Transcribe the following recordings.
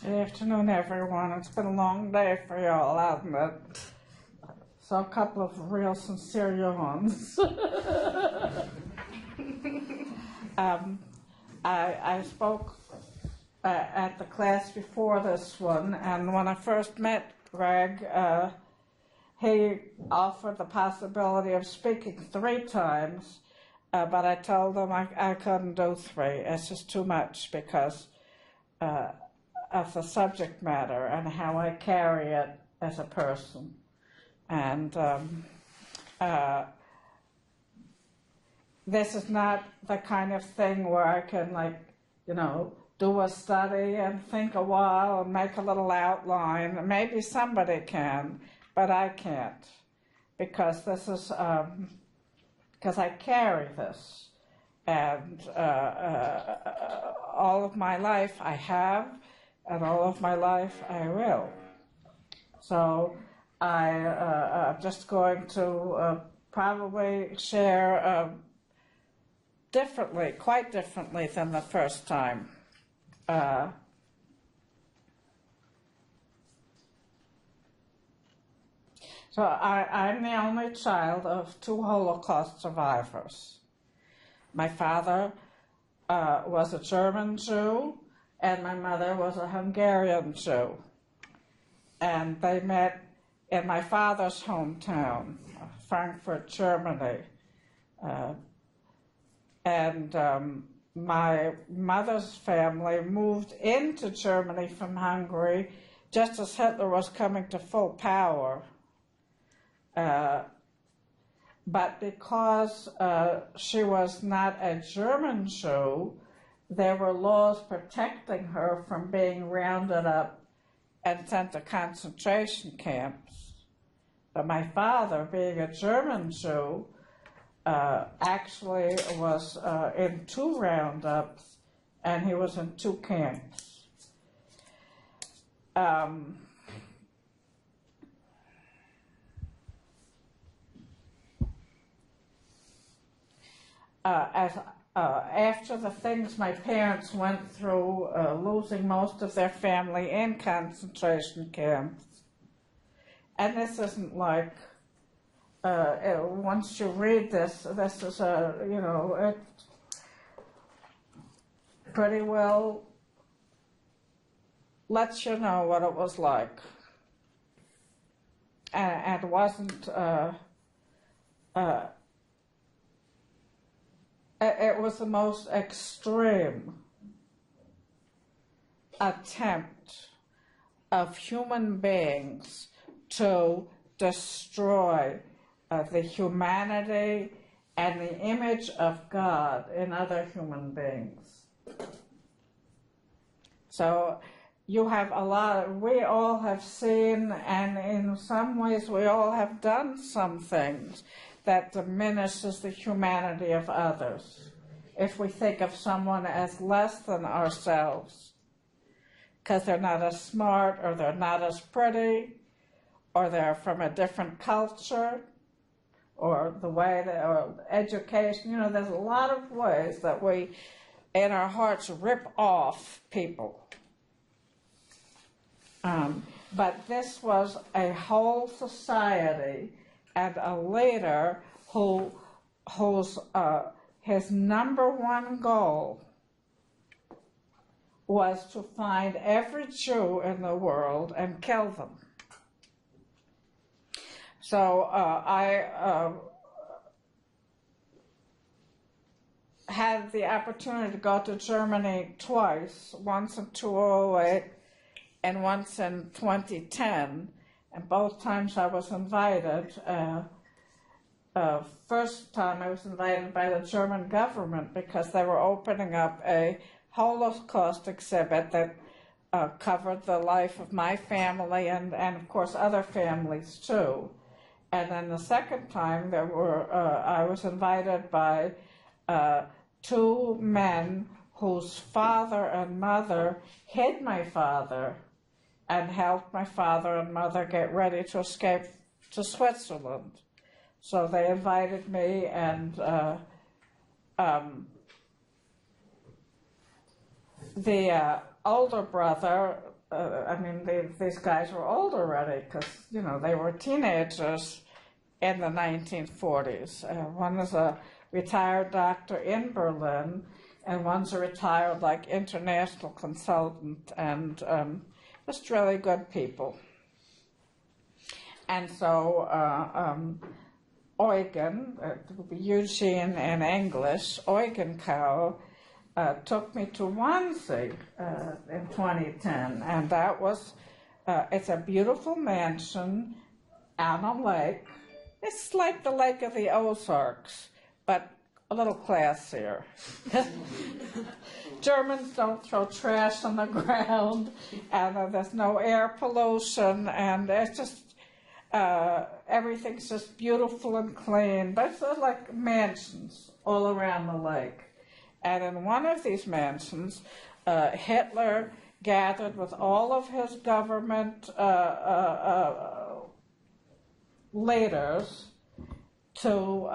Good afternoon, everyone. It's been a long day for you all, hasn't it? So a couple of real sincere yawns. I spoke at the class before this one, and when I first met Greg, he offered the possibility of speaking 3 times, but I told him I couldn't do 3. It's just too much because of the subject matter and how I carry it as a person. And this is not the kind of thing where I can, like, you know, do a study and think a while and make a little outline. Maybe somebody can, but I can't, because this is, because I carry this. And all of my life I have, and all of my life I will. So I'm just going to probably share differently, quite differently than the first time. So I'm the only child of 2 Holocaust survivors. My father was a German Jew, and my mother was a Hungarian Jew. And they met in my father's hometown, Frankfurt, Germany. My mother's family moved into Germany from Hungary just as Hitler was coming to full power. But because she was not a German Jew, there were laws protecting her from being rounded up and sent to concentration camps. But my father, being a German Jew, actually was in 2 roundups, and he was in 2 camps. After the things my parents went through, losing most of their family in concentration camps, and this isn't like, once you read this, this is you know, it pretty well lets you know what it was like. And it wasn't, it was the most extreme attempt of human beings to destroy the humanity and the image of God in other human beings. So you have a lot, we all have seen, and in some ways we all have done some things that diminishes the humanity of others. If we think of someone as less than ourselves, because they're not as smart, or they're not as pretty, or they're from a different culture, or the way they, or education, you know, there's a lot of ways that we, in our hearts, rip off people. But this was a whole society and a leader whose his number 1 goal was to find every Jew in the world and kill them. So I had the opportunity to go to Germany twice, once in 2008 and once in 2010. And both times I was invited. First time I was invited by the German government because they were opening up a Holocaust exhibit that covered the life of my family and of course other families too. And then the second time there were, I was invited by 2 men whose father and mother hid my father and helped my father and mother get ready to escape to Switzerland. So they invited me, and the older brother I mean, these guys were old already because, you know, they were teenagers in the 1940s. One is a retired doctor in Berlin, and one's a retired, like, international consultant, and just really good people. And so Eugen, it would be Eugene in English, Eugen Cow, took me to Wannsee in 2010, and that was, it's a beautiful mansion on a lake. It's like the Lake of the Ozarks, but a little classier. Germans don't throw trash on the ground, and there's no air pollution, and it's just, everything's just beautiful and clean, but it's like mansions all around the lake. And in one of these mansions, Hitler gathered with all of his government leaders to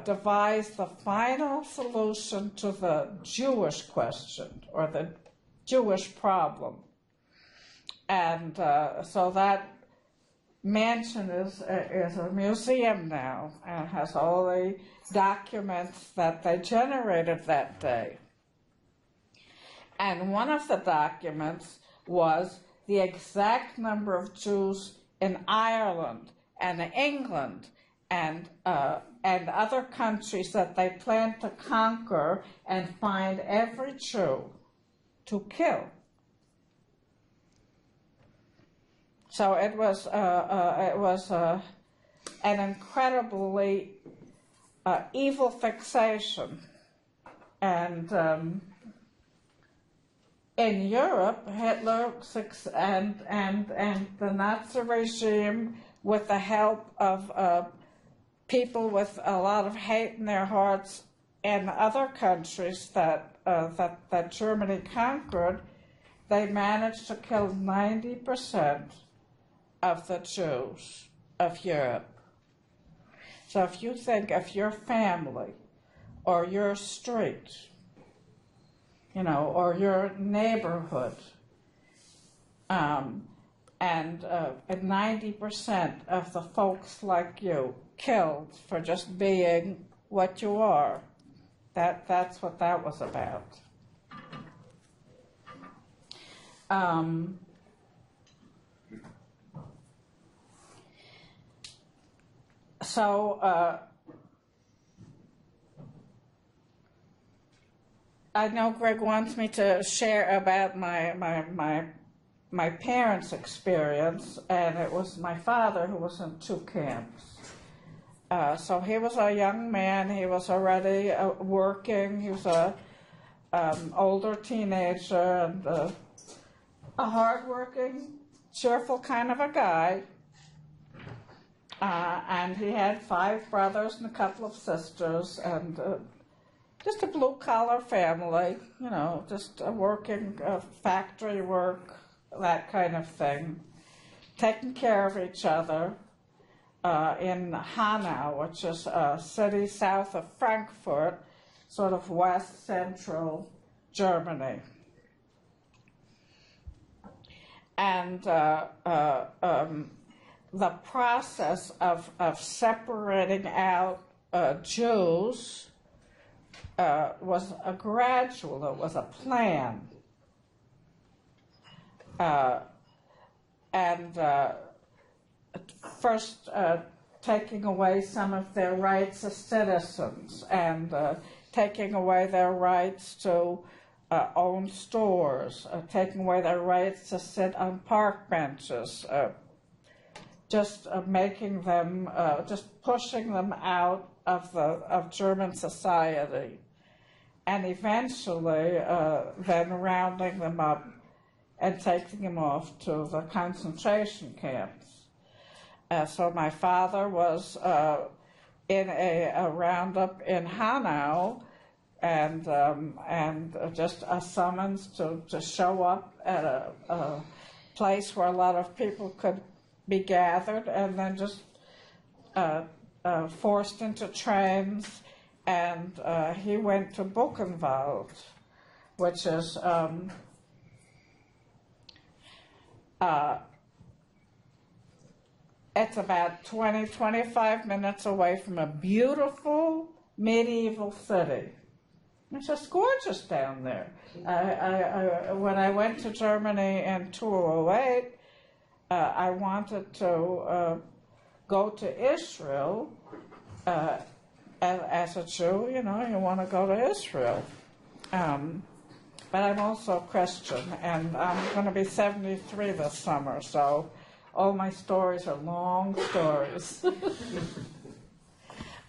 devise the final solution to the Jewish question, or the Jewish problem. And so that mansion is a museum now, and has all the documents that they generated that day. And one of the documents was the exact number of Jews in Ireland and England and other countries that they planned to conquer and find every Jew to kill. So it was an incredibly evil fixation, and in Europe, Hitler and the Nazi regime, with the help of people with a lot of hate in their hearts in other countries that Germany conquered, they managed to kill 90% of the Jews of Europe. So if you think of your family or your street, you know, or your neighborhood, and 90% of the folks like you killed for just being what you are, that's what that was about. I know Greg wants me to share about my parents' experience, and it was my father who was in 2 camps. So he was a young man. He was already working. He was a older teenager and a hardworking, cheerful kind of a guy. And he had 5 brothers and a couple of sisters, and just a blue-collar family, you know, just working factory work, that kind of thing, taking care of each other in Hanau, which is a city south of Frankfurt, sort of west-central Germany. And the process of separating out Jews was a gradual, it was a plan. First taking away some of their rights as citizens, and taking away their rights to own stores, taking away their rights to sit on park benches, just making them, just pushing them out of German society, and eventually then rounding them up and taking them off to the concentration camps. So my father was in a roundup in Hanau, and just a summons to show up at a place where a lot of people could be gathered, and then just forced into trains, and he went to Buchenwald, which is It's about 20, 25 minutes away from a beautiful medieval city. It's just gorgeous down there. When I went to Germany in 2008, I wanted to go to Israel. As a Jew, you know, you want to go to Israel. But I'm also Christian, and I'm going to be 73 this summer, so all my stories are long stories.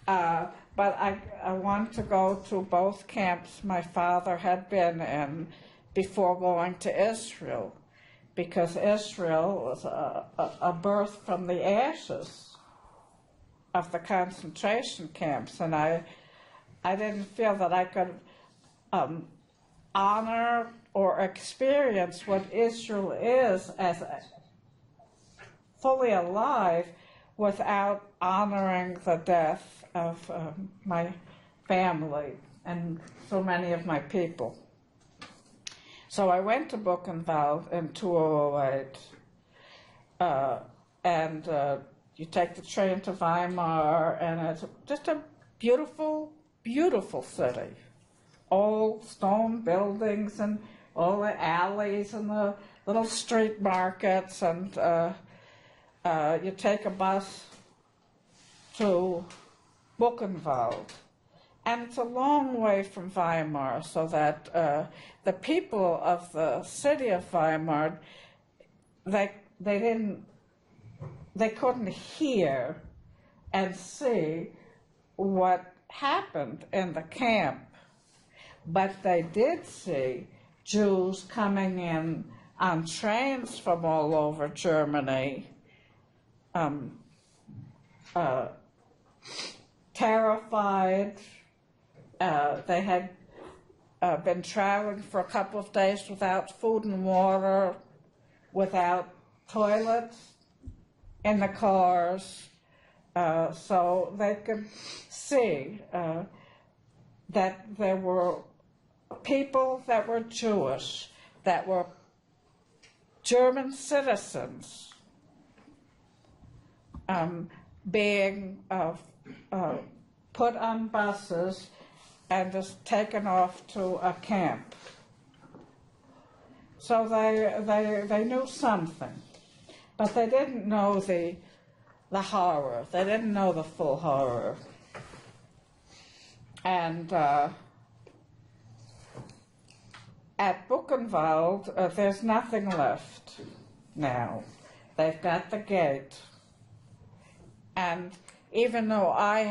But I want to go to both camps my father had been in before going to Israel, because Israel was a birth from the ashes of the concentration camps, and I didn't feel that I could honor or experience what Israel is as fully alive without honoring the death of my family and so many of my people. So I went to Buchenwald in 2008, and you take the train to Weimar, and it's just a beautiful, beautiful city. Old stone buildings and all the alleys and the little street markets, and you take a bus to Buchenwald. And it's a long way from Weimar, so that the people of the city of Weimar, they couldn't hear and see what happened in the camp, but they did see Jews coming in on trains from all over Germany, terrified. They had been traveling for a couple of days without food and water, without toilets in the cars, so they could see that there were people that were Jewish, that were German citizens, being put on buses and just taken off to a camp. So they knew something, but they didn't know the horror. They didn't know the full horror. And at Buchenwald, there's nothing left now. They've got the gate. And even though I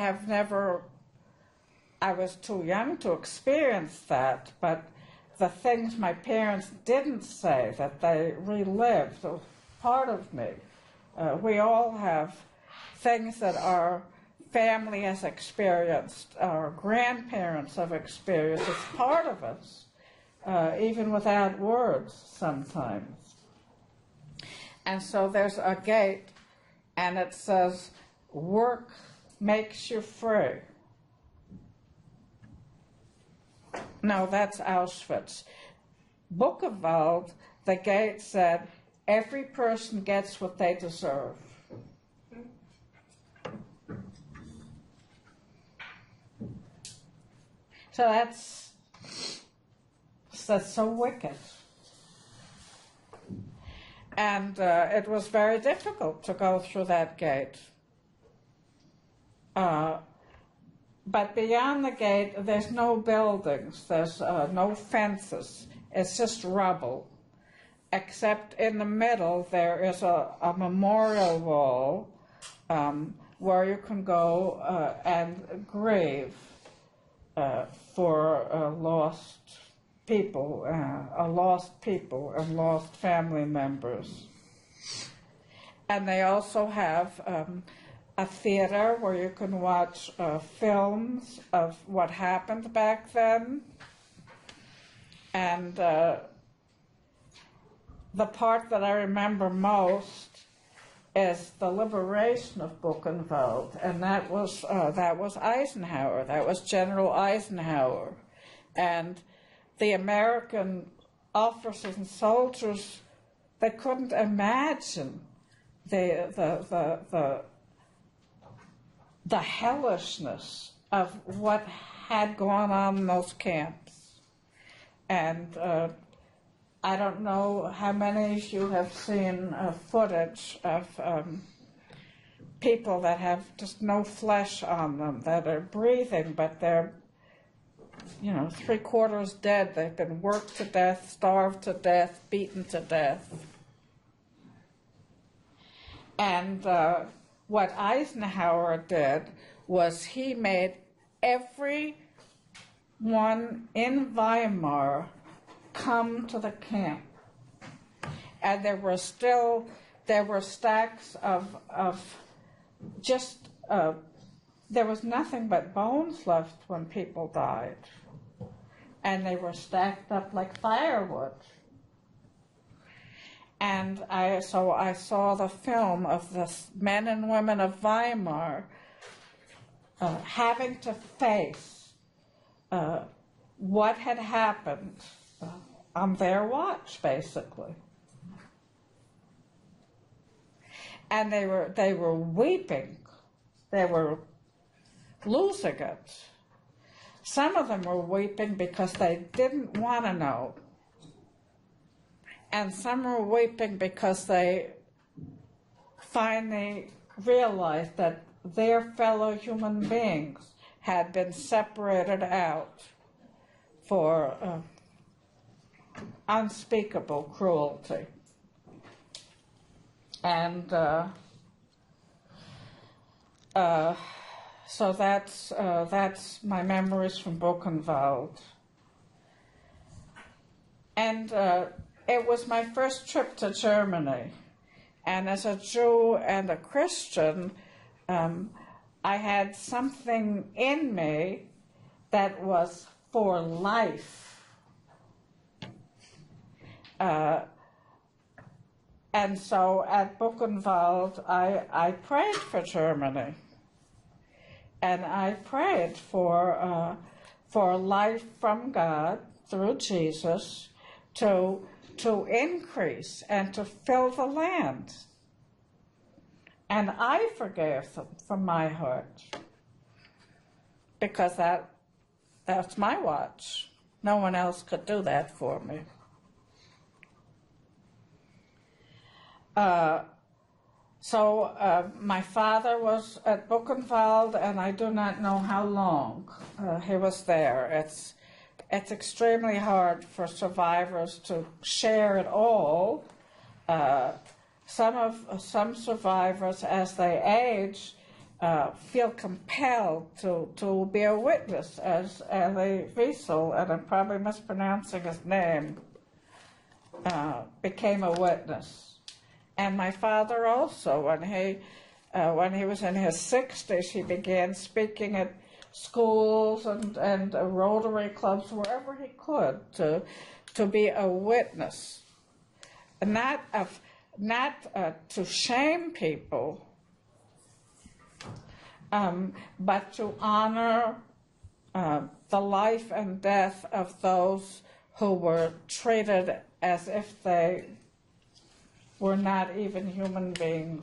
was too young to experience that, but the things my parents didn't say that they relived are part of me. We all have things that our family has experienced, our grandparents have experienced. It's part of us, even without words sometimes. And so there's a gate, and it says, "Work makes you free." No, that's Auschwitz. Buchenwald, the gate said, "Every person gets what they deserve." So that's so wicked. And it was very difficult to go through that gate. But beyond the gate, there's no buildings, there's no fences, it's just rubble. Except in the middle, there is a memorial wall where you can go and grieve for lost people and lost family members. And they also have a theater where you can watch films of what happened back then. And the part that I remember most is the liberation of Buchenwald, and that was Eisenhower. That was General Eisenhower, and the American officers and soldiers they couldn't imagine the hellishness of what had gone on in those camps. And I don't know how many of you have seen footage of people that have just no flesh on them, that are breathing, but they're, 3/4 dead. They've been worked to death, starved to death, beaten to death. And what Eisenhower did was he made everyone in Weimar come to the camp. And there were stacks of just, there was nothing but bones left when people died. And they were stacked up like firewood. And I saw the film of the men and women of Weimar having to face what had happened on their watch, basically. And they were weeping. They were losing it. Some of them were weeping because they didn't want to know. And some were weeping because they finally realized that their fellow human beings had been separated out for unspeakable cruelty. And so that's my memories from Buchenwald. And it was my first trip to Germany. And as a Jew and a Christian, I had something in me that was for life. And so at Buchenwald, I prayed for Germany. And I prayed for life from God through Jesus to increase and to fill the land. And I forgave them from my heart, because that's my watch. No one else could do that for me. So my father was at Buchenwald, and I do not know how long he was there. It's extremely hard for survivors to share it all. Some survivors, as they age, feel compelled to be a witness, as Elie Wiesel, and I'm probably mispronouncing his name, became a witness. And my father also, when he was in his 60s, he began speaking at schools and Rotary clubs, wherever he could, to be a witness, not to shame people, but to honor the life and death of those who were treated as if they were not even human beings,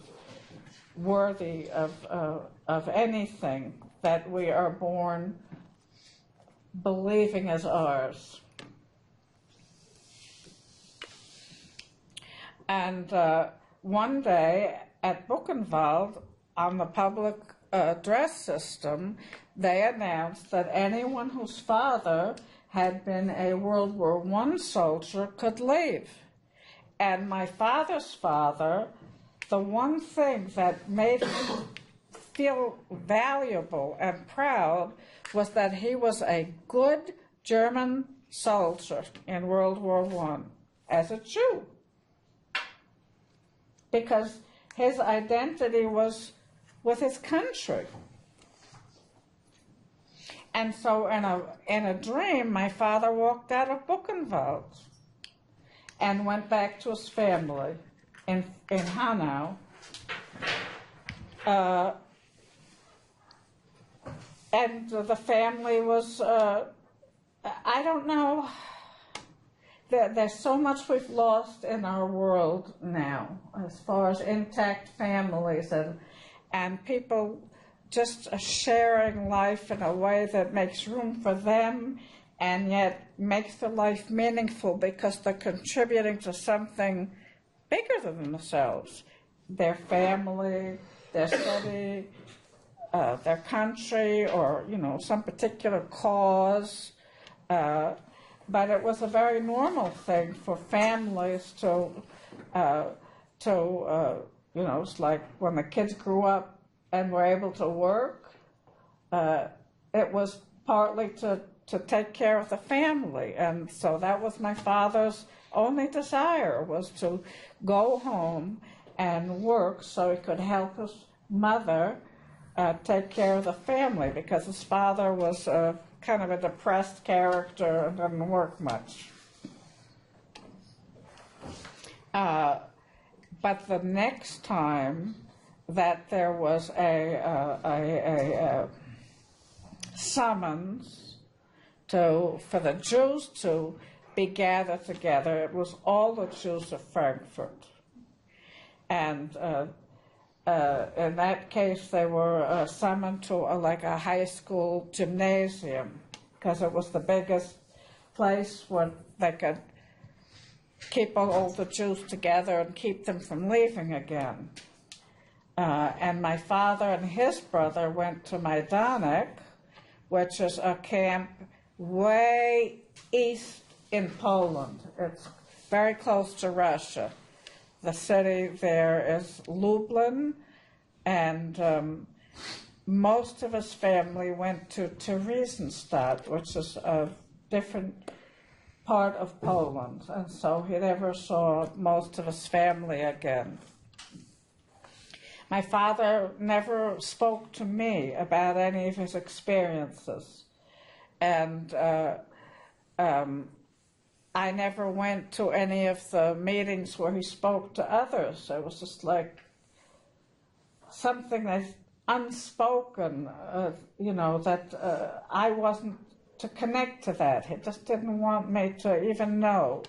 worthy of anything that we are born believing is ours. And one day at Buchenwald, on the public address system, they announced that anyone whose father had been a World War I soldier could leave. And my father's father, the one thing that made him feel valuable and proud was that he was a good German soldier in World War I as a Jew, because his identity was with his country. And so in a dream, my father walked out of Buchenwald and went back to his family in Hanau. And the family was, I don't know, there's so much we've lost in our world now, as far as intact families and people just sharing life in a way that makes room for them and yet makes their life meaningful because they're contributing to something bigger than themselves, their family, their city, their country, or, you know, some particular cause. But it was a very normal thing for families to you know, it's like when the kids grew up and were able to work, it was partly to take care of the family. And so that was my father's only desire, was to go home and work so he could help his mother take care of the family, because his father was kind of a depressed character and didn't work much. But the next time that there was a summons for the Jews to be gathered together, it was all the Jews of Frankfurt. And in that case, they were summoned to like a high school gymnasium, because it was the biggest place where they could keep all the Jews together and keep them from leaving again. And my father and his brother went to Majdanek, which is a camp way east in Poland. It's very close to Russia. The city there is Lublin, and most of his family went to Theresienstadt, which is a different part of Poland, and so he never saw most of his family again. My father never spoke to me about any of his experiences, and I never went to any of the meetings where he spoke to others. It was just like something that's unspoken, you know, that I wasn't to connect to that. He just didn't want me to even know.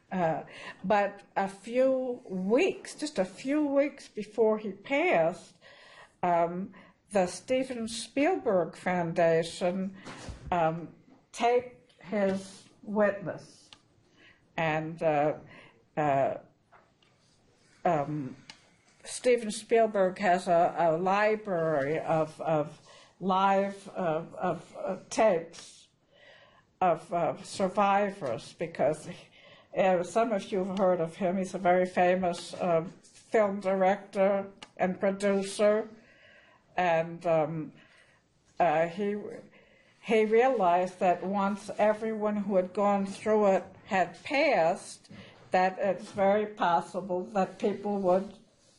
But just a few weeks before he passed, the Steven Spielberg Foundation taped his witness, and Steven Spielberg has a library of live tapes of survivors, because some of you have heard of him. He's a very famous film director and producer, and he realized that once everyone who had gone through it had passed, that it's very possible that people would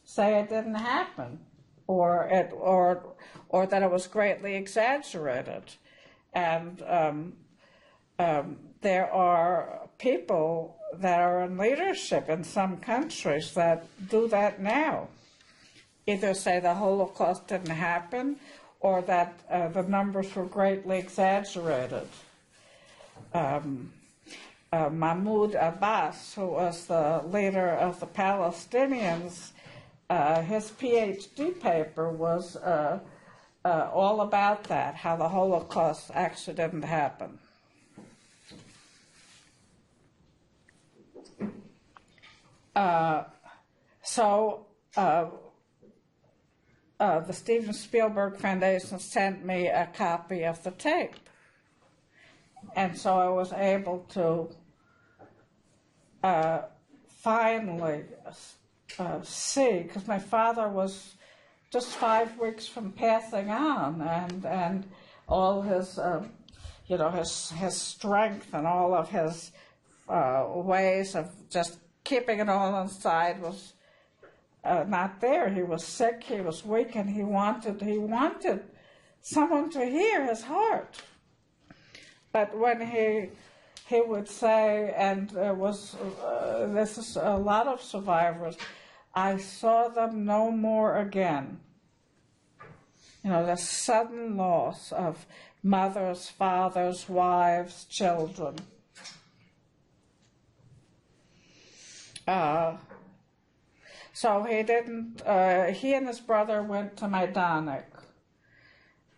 say it didn't happen, or that it was greatly exaggerated. And there are people that are in leadership in some countries that do that now. Either say the Holocaust didn't happen, or that the numbers were greatly exaggerated. Mahmoud Abbas, who was the leader of the Palestinians, his PhD paper was all about that, how the Holocaust actually didn't happen. The Steven Spielberg Foundation sent me a copy of the tape. And so I was able to finally see, because my father was just 5 weeks from passing on, and all his, his strength and all of his ways of just keeping it all inside was not there. He was sick, he was weak, and he wanted someone to hear his heart. But when he would say, and this is a lot of survivors, I saw them no more again. You know, the sudden loss of mothers, fathers, wives, children. So he didn't, he and his brother went to Majdanek.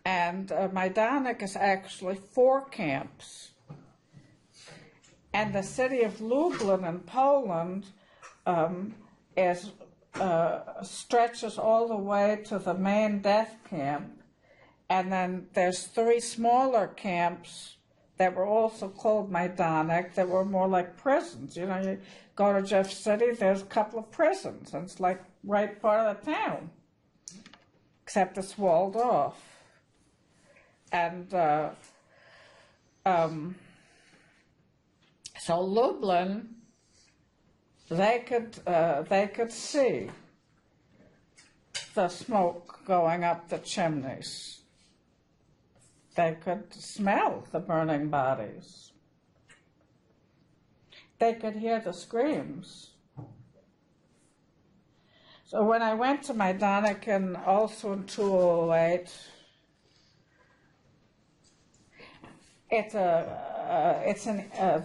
And Majdanek is actually 4 camps. And the city of Lublin in Poland stretches all the way to the main death camp. And then there's 3 smaller camps that were also called Majdanek that were more like prisons. You know, you go to Jeff City, there's a couple of prisons, and it's like right part of the town, except it's walled off. And so Lublin, they could see the smoke going up the chimneys. They could smell the burning bodies. They could hear the screams. So when I went to Majdanek and also in 2008,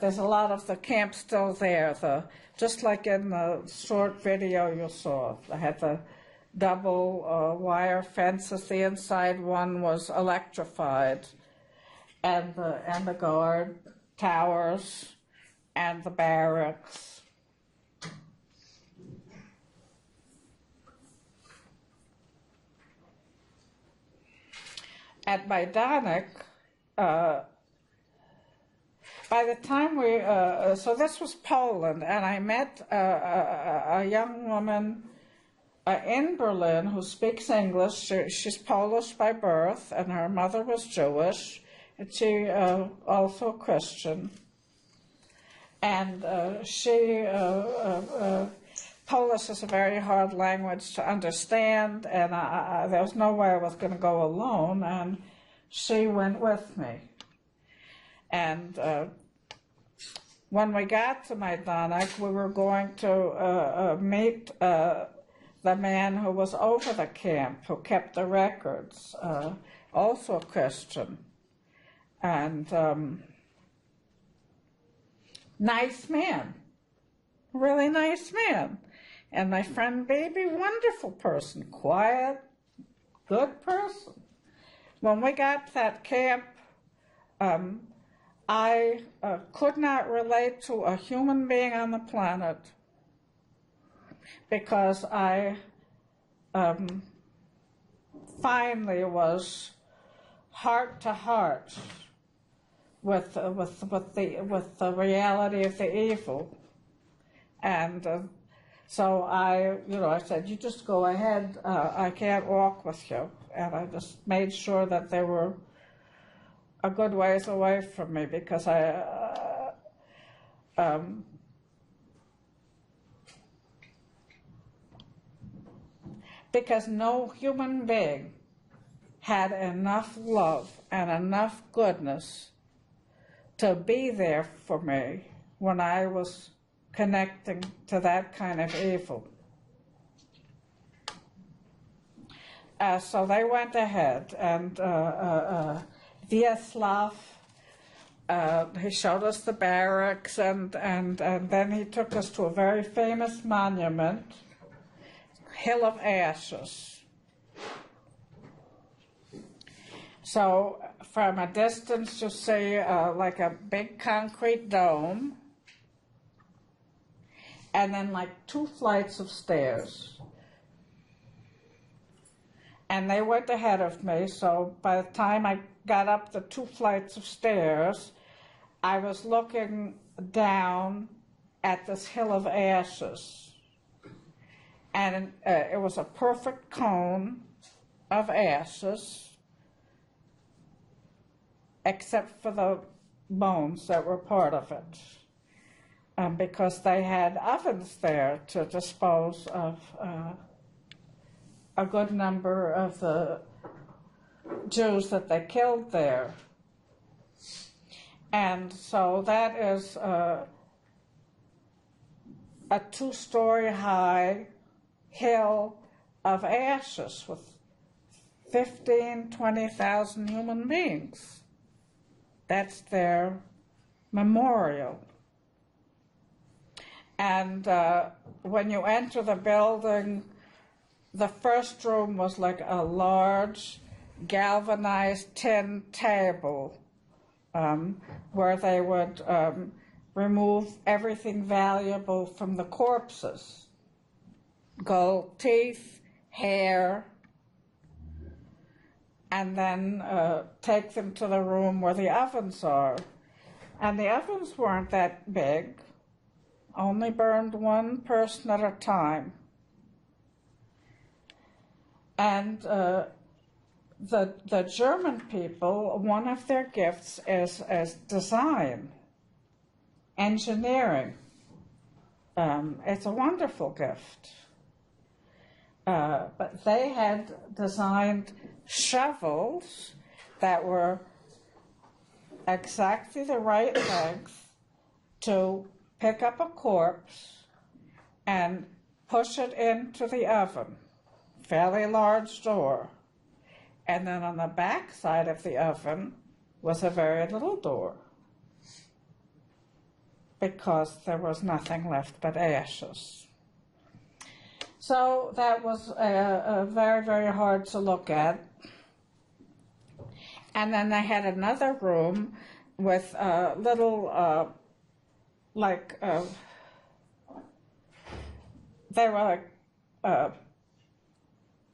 there's a lot of the camps still there. Just like in the short video you saw, they had the double wire fences. The inside one was electrified, and the guard towers and the barracks. At Majdanek, by the time so this was Poland, and I met a young woman in Berlin who speaks English. She's Polish by birth, and her mother was Jewish, and she also a Christian. And Polish is a very hard language to understand, and there was no way I was going to go alone, and she went with me. And when we got to Majdanek, we were going to meet the man who was over the camp, who kept the records, also a Christian. And nice man, really nice man. And my friend Baby, wonderful person, quiet, good person. When we got to that camp, I could not relate to a human being on the planet because I finally was heart to heart with the reality of the evil, and so I said, you just go ahead. I can't walk with you, and I just made sure that they were a good ways away from me because because no human being had enough love and enough goodness to be there for me when I was connecting to that kind of evil. So they went ahead, and Vyacheslav, he showed us the barracks, and then he took us to a very famous monument, Hill of Ashes. So from a distance you see like a big concrete dome, and then like 2 flights of stairs. And they went ahead of me, so by the time I got up the 2 flights of stairs, I was looking down at this hill of ashes. And it was a perfect cone of ashes, except for the bones that were part of it, because they had ovens there to dispose of a good number of the Jews that they killed there. And so that is a 2-story high hill of ashes with 20,000 human beings. That's their memorial. And when you enter the building, the first room was like a large galvanized tin table where they would remove everything valuable from the corpses. Gold teeth, hair, and then take them to the room where the ovens are. And the ovens weren't that big, only burned one person at a time. And the German people, one of their gifts is design, engineering. It's a wonderful gift. But they had designed shovels that were exactly the right length to pick up a corpse and push it into the oven, fairly large door. And then on the back side of the oven was a very little door, because there was nothing left but ashes. So that was very, very hard to look at. And then they had another room with little, they were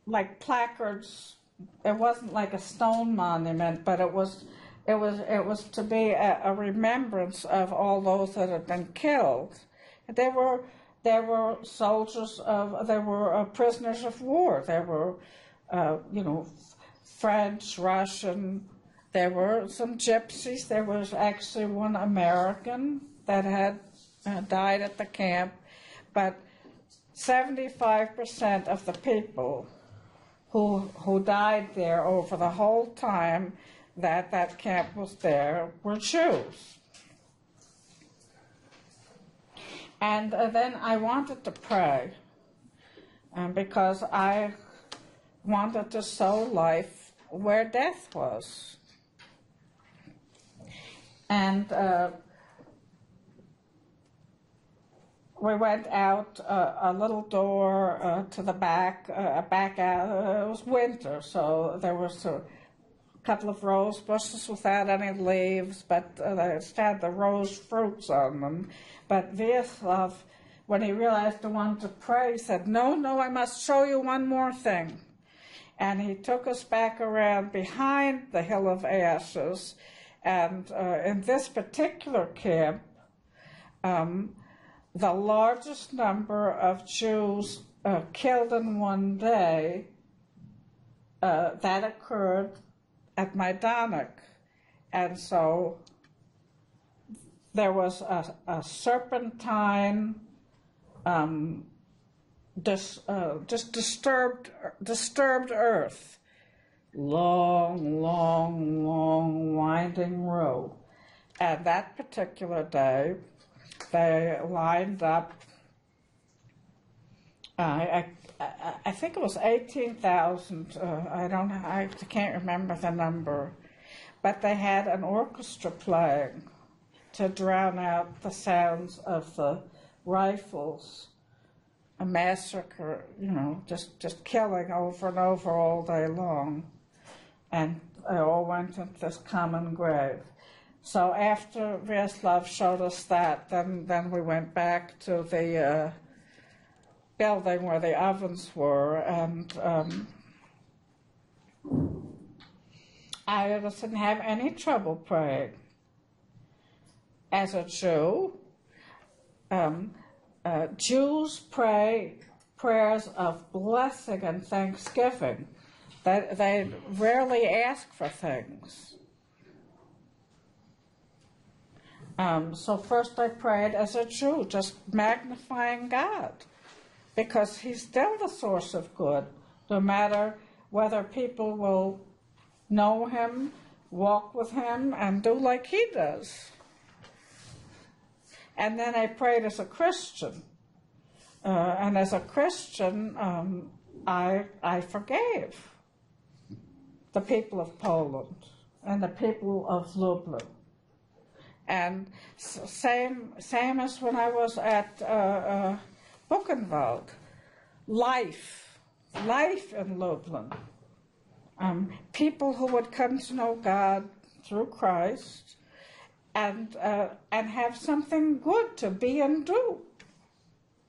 like placards. It wasn't like a stone monument, but it was to be a remembrance of all those that had been killed. There were soldiers there were prisoners of war. There were, French, Russian. There were some gypsies. There was actually one American that had died at the camp, but 75% of the people who died there over the whole time that camp was there were Jews. And then I wanted to pray, because I wanted to sow life where death was. And we went out a little door to the back out. It was winter, so there was a couple of rose bushes without any leaves, but they had the rose fruits on them. But Vyacheslav, when he realized I wanted to pray, he said, no, I must show you one more thing. And he took us back around behind the Hill of Ashes, and in this particular camp, the largest number of Jews killed in one day, that occurred at Majdanek. And so there was a serpentine, just disturbed earth, long winding road. And that particular day, they lined up, I think it was 18,000, I can't remember the number, but they had an orchestra playing to drown out the sounds of the rifles, a massacre, just killing over and over all day long. And they all went into this common grave. So after Vyacheslav showed us that, then we went back to the building where the ovens were, and I didn't have any trouble praying. As a Jew, Jews pray prayers of blessing and thanksgiving. They rarely ask for things. So first I prayed as a Jew, just magnifying God, because he's still the source of good, no matter whether people will know him, walk with him, and do like he does. And then I prayed as a Christian. And as a Christian, I forgave the people of Poland and the people of Lublin. And same as when I was at Buchenwald. Life in Lublin. People who would come to know God through Christ and have something good to be and do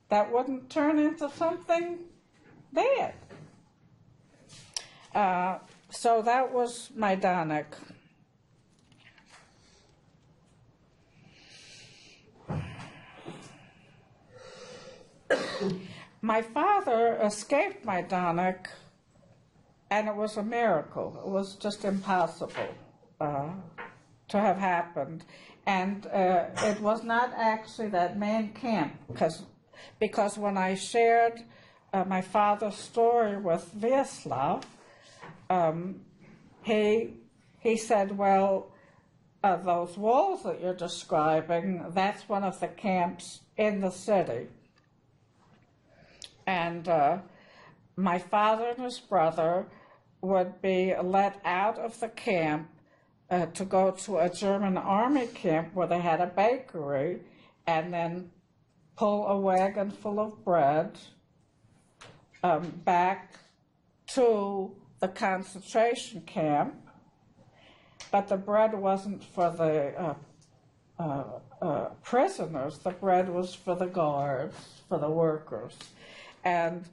that wouldn't turn into something bad. So that was my Danik. My father escaped my Danik, and it was a miracle. It was just impossible to have happened. And it was not actually that main camp, because when I shared my father's story with Vyacheslav, he said, well, those walls that you're describing, that's one of the camps in the city. And my father and his brother would be let out of the camp to go to a German army camp where they had a bakery, and then pull a wagon full of bread back to the concentration camp. But the bread wasn't for the prisoners. The bread was for the guards, for the workers. And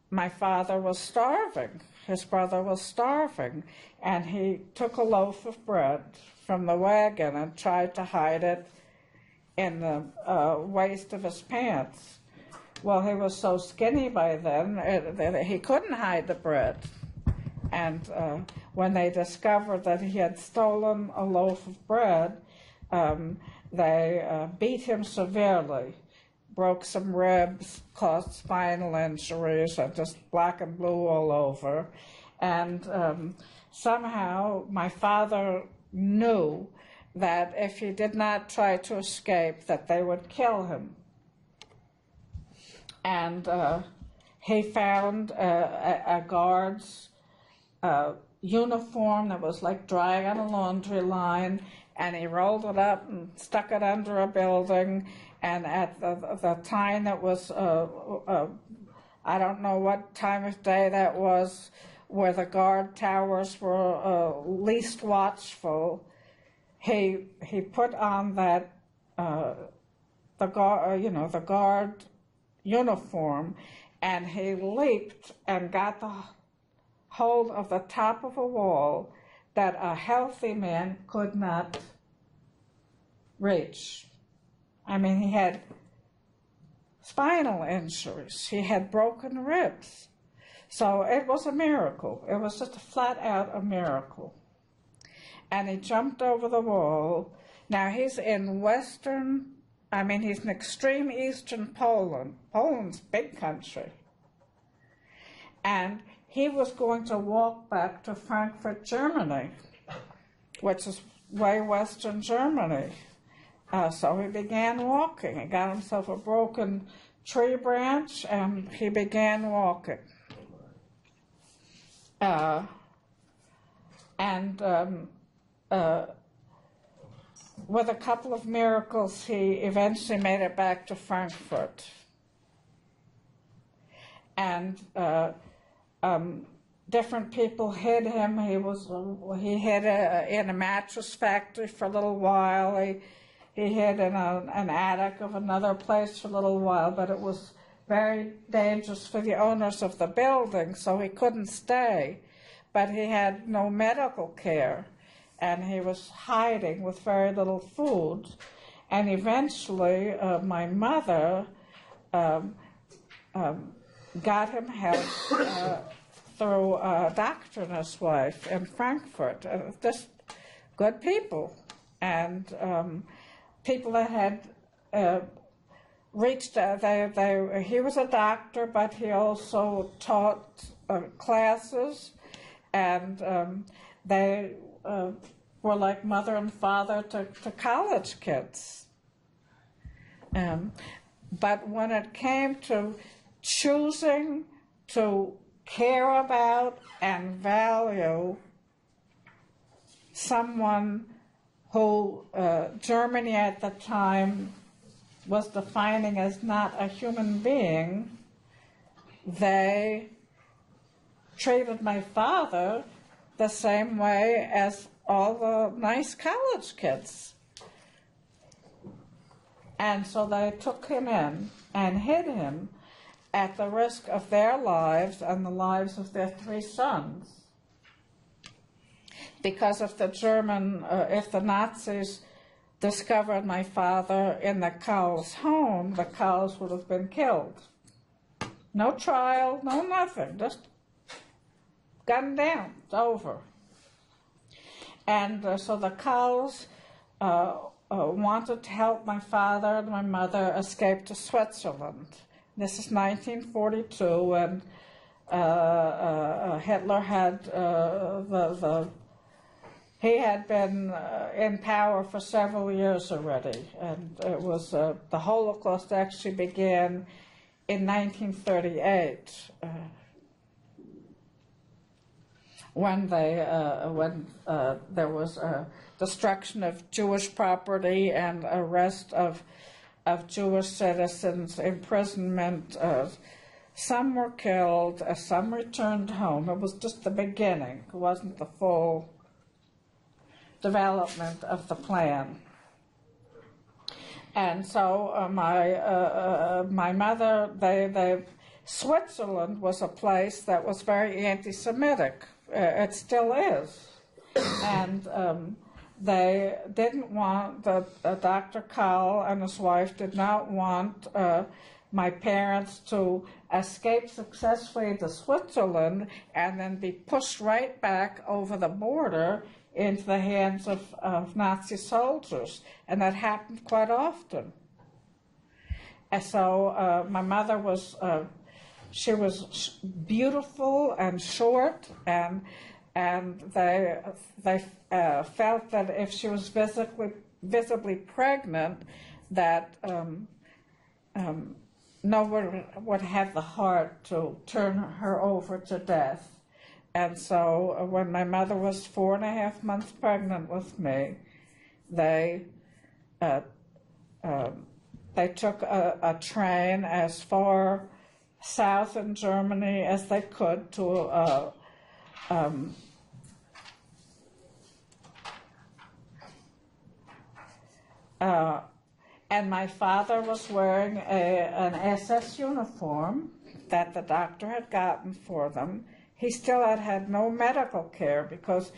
my father was starving. His brother was starving. And he took a loaf of bread from the wagon and tried to hide it in the waist of his pants. Well, he was so skinny by then that he couldn't hide the bread. And when they discovered that he had stolen a loaf of bread, they beat him severely, broke some ribs, caused spinal injuries, and just black and blue all over. And somehow my father knew that if he did not try to escape, that they would kill him. And he found a guard's uniform that was like drying on a laundry line, and he rolled it up and stuck it under a building. And at the time that was, I don't know what time of day that was, where the guard towers were least watchful, he put on that the guard uniform, and he leaped and got the hold of the top of a wall that a healthy man could not reach. I mean, he had spinal injuries. He had broken ribs. So it was a miracle. It was just flat out a miracle. And he jumped over the wall. Now, he's in he's in extreme eastern Poland. Poland's big country. And he was going to walk back to Frankfurt, Germany, which is way western Germany. So he began walking. He got himself a broken tree branch, and he began walking. With a couple of miracles, he eventually made it back to Frankfurt. And different people hid him. He hid in a mattress factory for a little while. He hid in an attic of another place for a little while, but it was very dangerous for the owners of the building, so he couldn't stay. But he had no medical care, and he was hiding with very little food. And eventually, my mother got him help through a doctor and his wife in Frankfurt. Just good people, and people that had reached. He was a doctor, but he also taught classes, and they were like mother and father to college kids. But when it came to choosing to care about and value someone who Germany at the time was defining as not a human being, they treated my father the same way as all the nice college kids. And so they took him in and hid him at the risk of their lives and the lives of their 3 sons. Because if the Nazis discovered my father in the Cowles' home, the Cowles would have been killed. No trial, no nothing, just gunned down, it's over. And so the Cowles wanted to help my father and my mother escape to Switzerland. This is 1942, and Hitler had he had been in power for several years already, and it was the Holocaust actually began in 1938 when there was destruction of Jewish property and arrest of Jewish citizens, imprisonment. Some were killed, some returned home. It was just the beginning. It wasn't the full development of the plan. And so my mother, Switzerland was a place that was very anti-Semitic. It still is. And they didn't want, Dr. Cowell and his wife did not want my parents to escape successfully to Switzerland and then be pushed right back over the border into the hands of Nazi soldiers. And that happened quite often. And so my mother was, she was beautiful and short, and they felt that if she was visibly pregnant, that no one would have the heart to turn her over to death. And so when my mother was 4.5 months pregnant with me, they took a train as far south in Germany as they could to and my father was wearing an SS uniform that the doctor had gotten for them. He still had no medical care because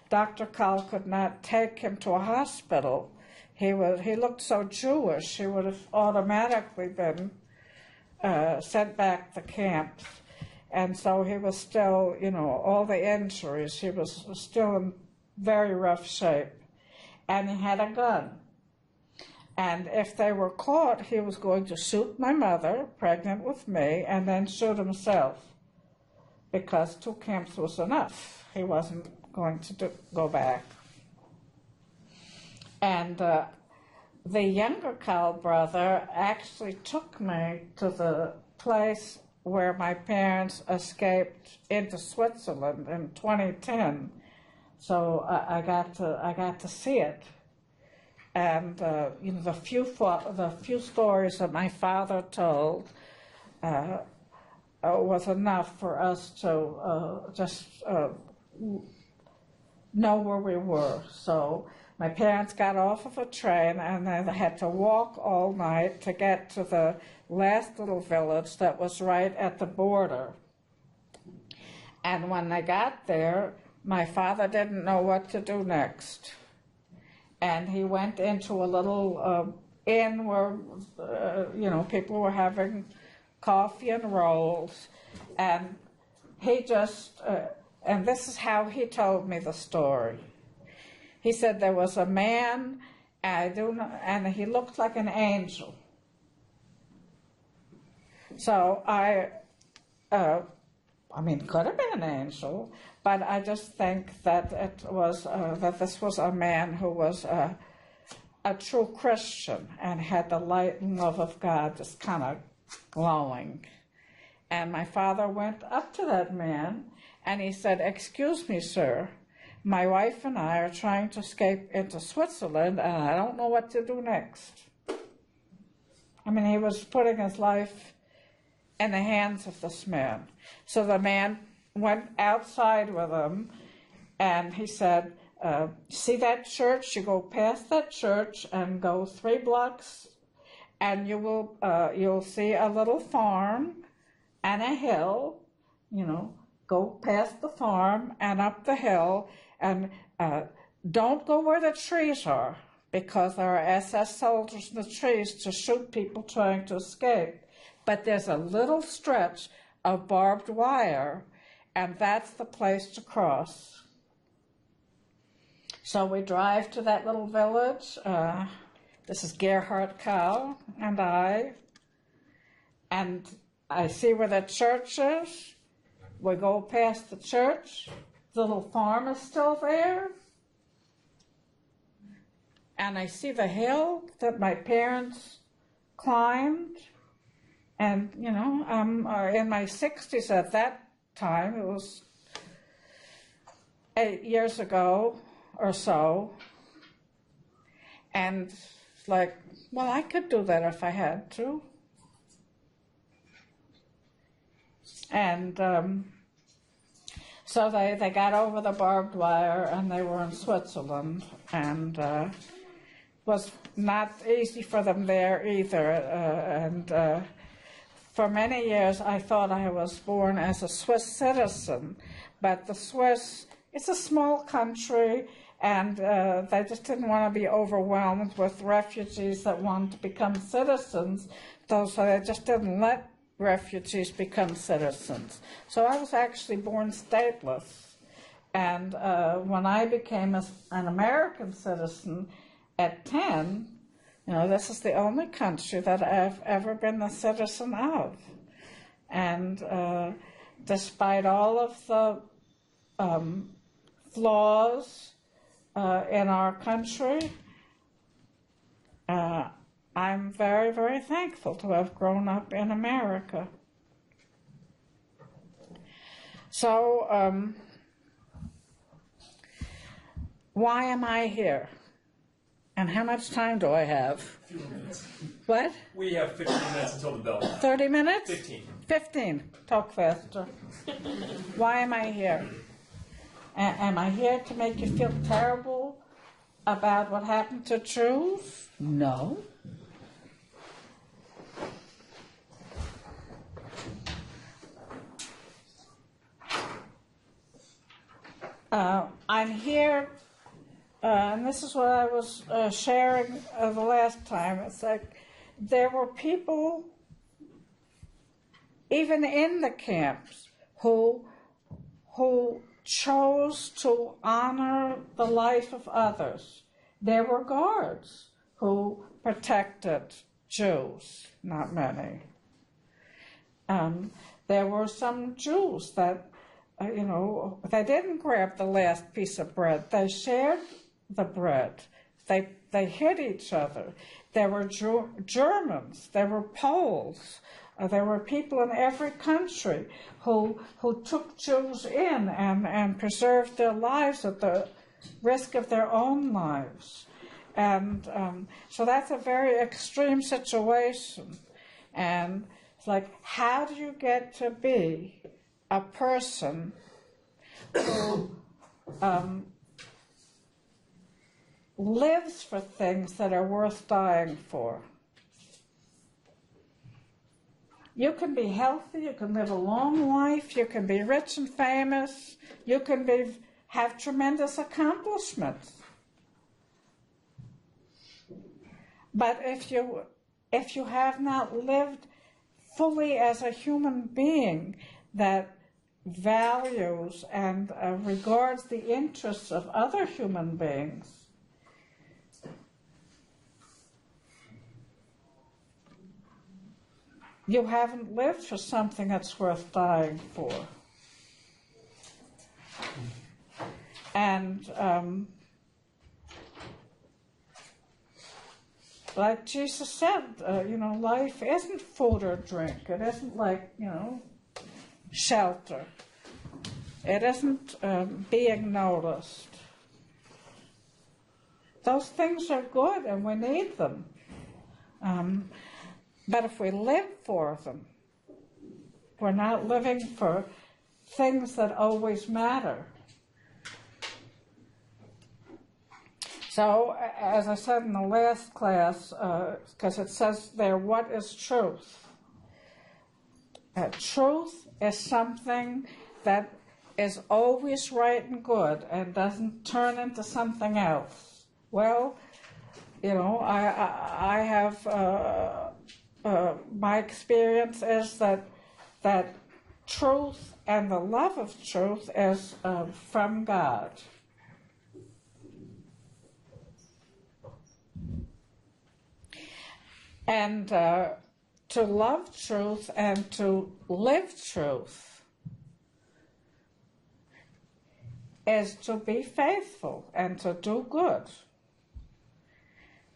Dr. Cowell could not take him to a hospital. He looked so Jewish, he would have automatically been sent back to camps. And so he was still, all the injuries, he was still in very rough shape. And he had a gun. And if they were caught, he was going to shoot my mother, pregnant with me, and then shoot himself, because 2 camps was enough. He wasn't going to go back. And the younger Cowell brother actually took me to the place where my parents escaped into Switzerland in 2010. So I got to see it. And the few stories that my father told was enough for us to just know where we were. So my parents got off of a train and they had to walk all night to get to the last little village that was right at the border. And when they got there, my father didn't know what to do next. And he went into a little inn where, people were having coffee and rolls. And he just, and this is how he told me the story. He said there was a man, and he looked like an angel. So could have been an angel, but I just think that it was that this was a man who was a true Christian and had the light and love of God just kind of glowing. And my father went up to that man and he said, "Excuse me, sir, my wife and I are trying to escape into Switzerland, and I don't know what to do next. I mean, he was putting his life in the hands of this man. So the man went outside with him, and he said, see that church? You go past that church and go 3 blocks, and you'll see a little farm and a hill. You know, go past the farm and up the hill, and don't go where the trees are, because there are SS soldiers in the trees to shoot people trying to escape. But there's a little stretch of barbed wire, and that's the place to cross. So we drive to that little village. This is Gerhard Cow and I see where the church is. We go past the church. The little farm is still there. And I see the hill that my parents climbed. And, you know, I'm in my 60s at that time. It was 8 years ago or so. And it's like, well, I could do that if I had to. And so they got over the barbed wire, and they were in Switzerland. And was not easy for them there either. For many years, I thought I was born as a Swiss citizen, but the Swiss, it's a small country, and they just didn't want to be overwhelmed with refugees that wanted to become citizens, so they just didn't let refugees become citizens. So I was actually born stateless, and when I became an American citizen at 10, you know, this is the only country that I've ever been a citizen of. And despite all of the flaws in our country, I'm very, very thankful to have grown up in America. So, why am I here? And how much time do I have? 2 minutes. What? We have 15 minutes until the bell. 30 minutes? 15. 15. Talk faster. Why am I here? Am I here to make you feel terrible about what happened to Jews? No. I'm here, and this is what I was sharing the last time. It's like there were people, even in the camps, who chose to honor the life of others. There were guards who protected Jews, not many. There were some Jews that, they didn't grab the last piece of bread. They shared the bread. They hit each other. There were Germans. There were Poles. There were people in every country who took Jews in and preserved their lives at the risk of their own lives. And so that's a very extreme situation. And it's like, how do you get to be a person who lives for things that are worth dying for? You can be healthy, you can live a long life, you can be rich and famous, you can have tremendous accomplishments. But if you have not lived fully as a human being that values and regards the interests of other human beings, you haven't lived for something that's worth dying for. And like Jesus said, life isn't food or drink. It isn't like, shelter. It isn't being noticed. those things are good and we need them. But if we live for them, we're not living for things that always matter. So, as I said in the last class, because it says there, what is truth? Truth is something that is always right and good and doesn't turn into something else. Well, you know, I have, my experience is that truth and the love of truth is from God. And to love truth and to live truth is to be faithful and to do good,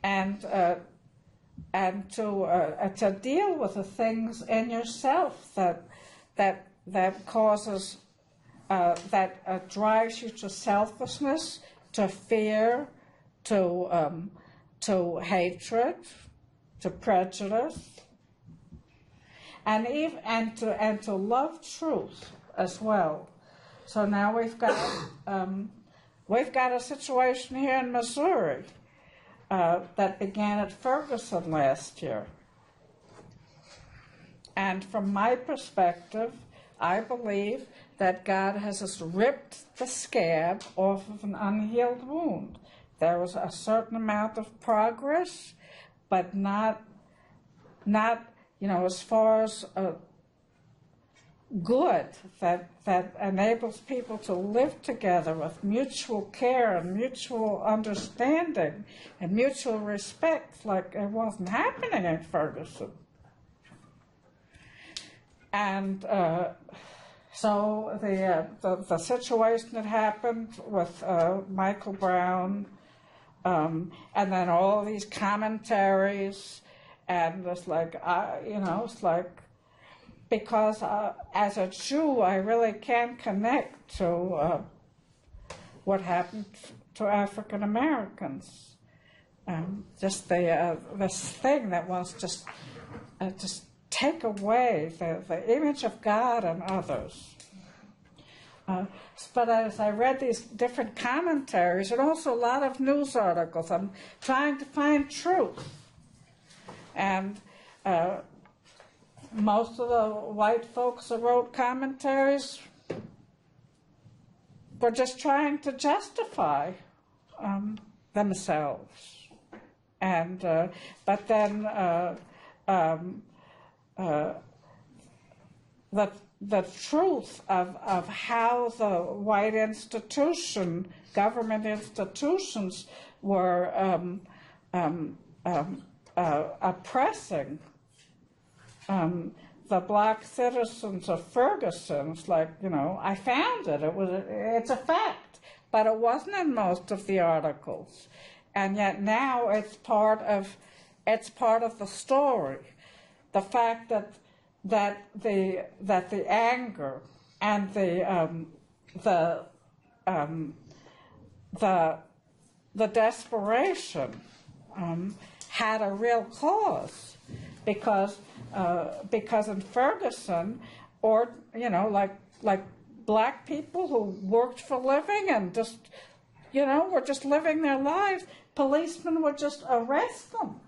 and to deal with the things in yourself that causes that drives you to selfishness, to fear, to hatred, to prejudice, and to love truth as well. So now we've got a situation here in Missouri that began at Ferguson last year. And from my perspective, I believe that God has just ripped the scab off of an unhealed wound. There was a certain amount of progress, but not as far as good that enables people to live together with mutual care and mutual understanding and mutual respect, like it wasn't happening in Ferguson. And so the situation that happened with Michael Brown, and then all these commentaries, and it's like it's like, because as a Jew, I really can't connect to what happened to African Americans. Just this thing that was just take away the image of God and others. But as I read these different commentaries and also a lot of news articles, I'm trying to find truth. And most of the white folks that wrote commentaries were just trying to justify themselves. And but then the truth of how the white government institutions were oppressing the black citizens of Ferguson. It's like, I found it. It's a fact, but it wasn't in most of the articles, and yet now it's part of the story. The fact that the anger and the desperation had a real cause, because in Ferguson, or like black people who worked for a living and just were just living their lives, policemen would just arrest them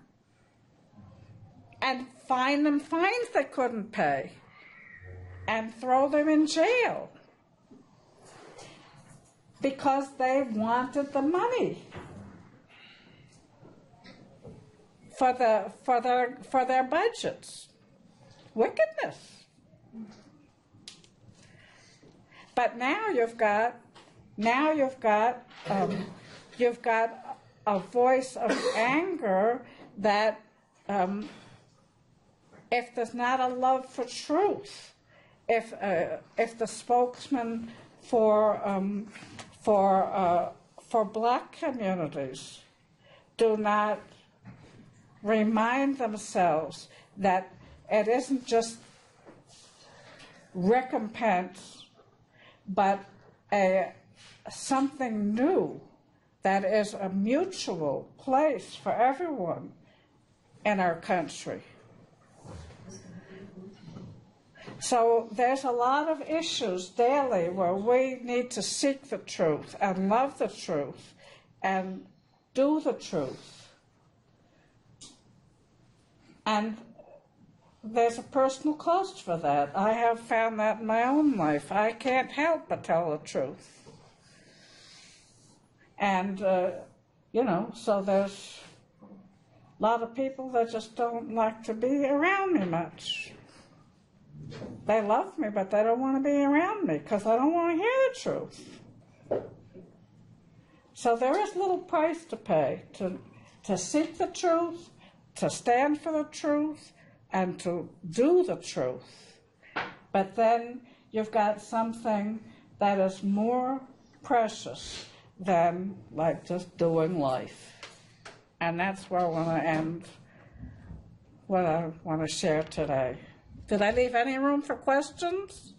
and fine them fines they couldn't pay and throw them in jail because they wanted the money for their budgets. Wickedness. But now you've got a voice of anger that if there's not a love for truth, if the spokesman for black communities do not remind themselves that it isn't just recompense, but something new that is a mutual place for everyone in our country. So there's a lot of issues daily where we need to seek the truth and love the truth and do the truth. And there's a personal cost for that. I have found that in my own life. I can't help but tell the truth. And, so there's a lot of people that just don't like to be around me much. They love me, but they don't want to be around me because they don't want to hear the truth. So there is little price to pay to seek the truth, to stand for the truth, and to do the truth. But then you've got something that is more precious than like just doing life. And that's where I want to end what I want to share today. Did I leave any room for questions?